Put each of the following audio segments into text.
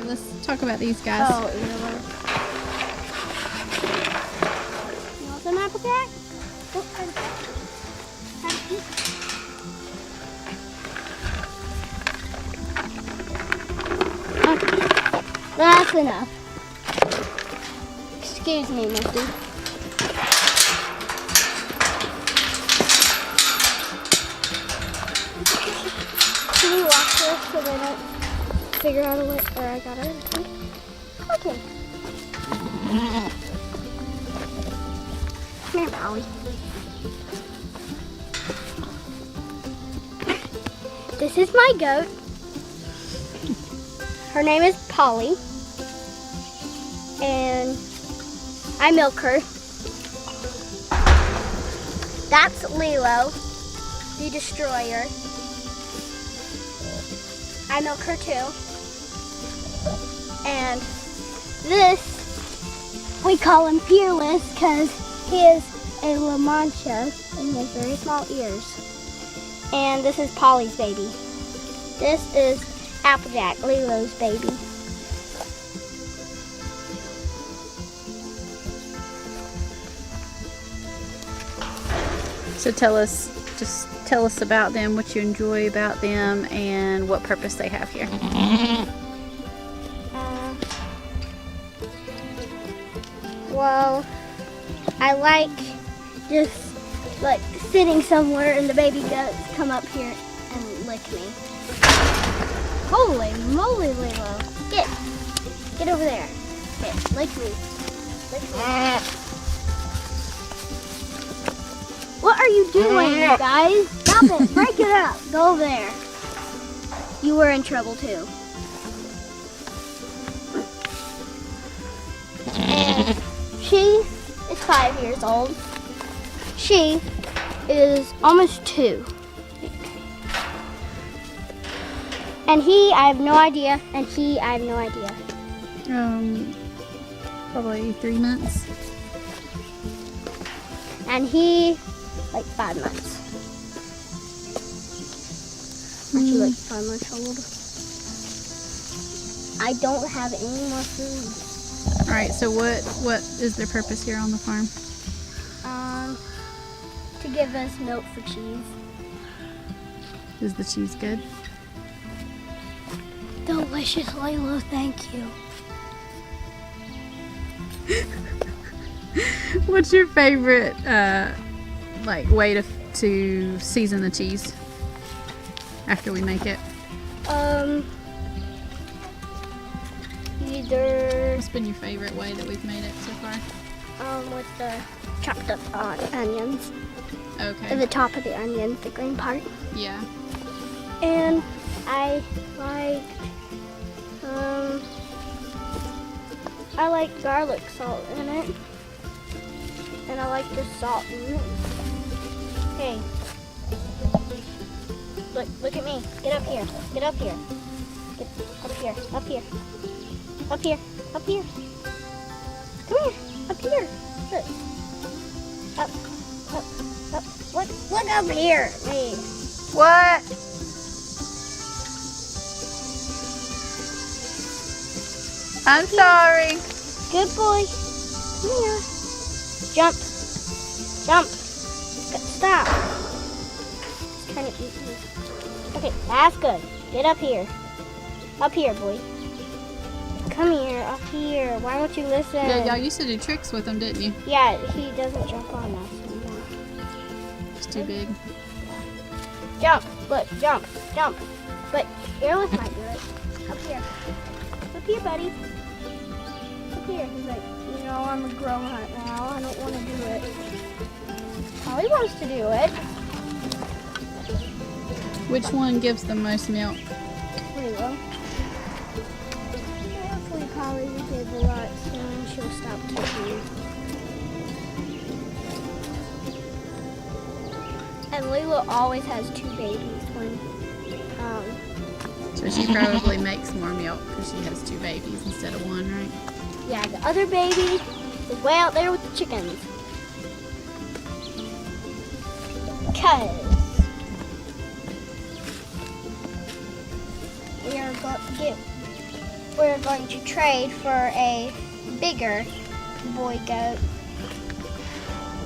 let's talk about these guys. Oh, you want some apple jack? That's enough. Excuse me, Misty. Can we watch this so they don't figure out a way where I got it? Okay. Come here, Polly. This is my goat. Her name is Polly. And I milk her. That's Lilo, the destroyer. I milk her too. And this, we call him Fearless because he is a La Mancha and he has very small ears. And this is Polly's baby. This is Applejack, Lilo's baby. So tell us about them, what you enjoy about them, and what purpose they have here. Well, I like just like sitting somewhere and the baby goats come up here and lick me. Holy moly, Lilo. Get over there. Get, lick me. Lick me. What are you doing, you guys? Stop it. Break it up. Go over there. You were in trouble too. And she is 5 years old. She is almost 2. And he, I have no idea. And he, I have no idea. Probably 3 months. And he, like 5 months. Aren't you like 5 months old? I don't have any more food. All right. So what is their purpose here on the farm? To give us milk for cheese. Is the cheese good? Delicious, Lilo. Thank you. What's your favorite like way to season the cheese after we make it? Either What's been your favorite way that we've made it so far? with the chopped up onions. Okay. At the top of the onions, the green part. Yeah. And I like garlic salt in it. And I like the salt in it. Hey. Look at me. Get up here. Get up here. Get up here. Up here. Up here. Up here. Come here. Up here. Look. Up. Up. Up. Look up here. Hey. What? I'm sorry. Good boy. Come here. Jump. Jump. Stop. He's trying to eat me. Okay, that's good. Get up here. Up here, boy. Come here, up here. Why won't you listen? Yeah, y'all used to do tricks with them, didn't you? Yeah, he doesn't jump on us anymore. It's too big. Jump. Look, jump. Jump. But Fearless might do it. Up here. Up here, buddy. Up here. He's like, you know, I'm a grown up now. I don't want to do it. Polly wants to do it. Which one gives the most milk? Lilo. Hopefully Polly will give a lot soon. She'll stop kicking. And Lilo always has 2 babies when So she probably makes more milk because she has 2 babies instead of 1, right? yeah, the other baby is way out there with the chickens. Cause we are going to get we're going to trade for a bigger boy goat.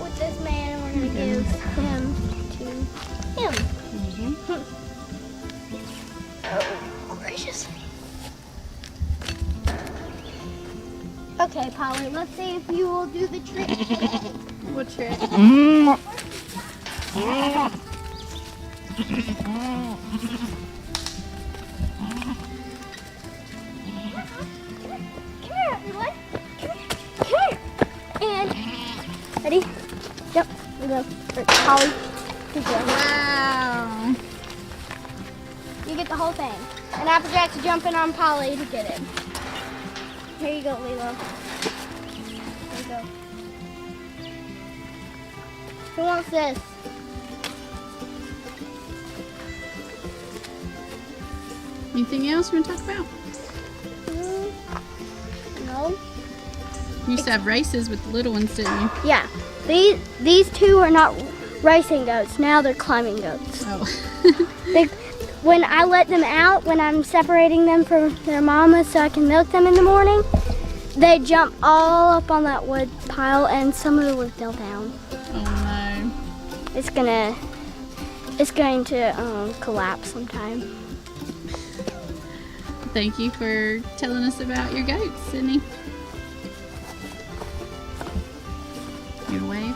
With this man, we're going to give him to him. Oh, gracious. Okay, Polly, let's see if you will do the trick today. What trick? Come here, everyone. Come here. And ready? Jump. We go. Polly. Good job. Wow. You get the whole thing. And Applejack's jumping on Polly to get it. Here you go, Lilo. Here you go. Who wants this? Anything else you want to talk about? No. You used to have races with the little ones, didn't you? Yeah. These two are not racing goats. Now they're climbing goats. Oh. When I let them out, when I'm separating them from their mama so I can milk them in the morning, they jump all up on that wood pile and some of the wood fell down. Oh no. It's going to collapse sometime. Thank you for telling us about your goats, Sydney. You wave?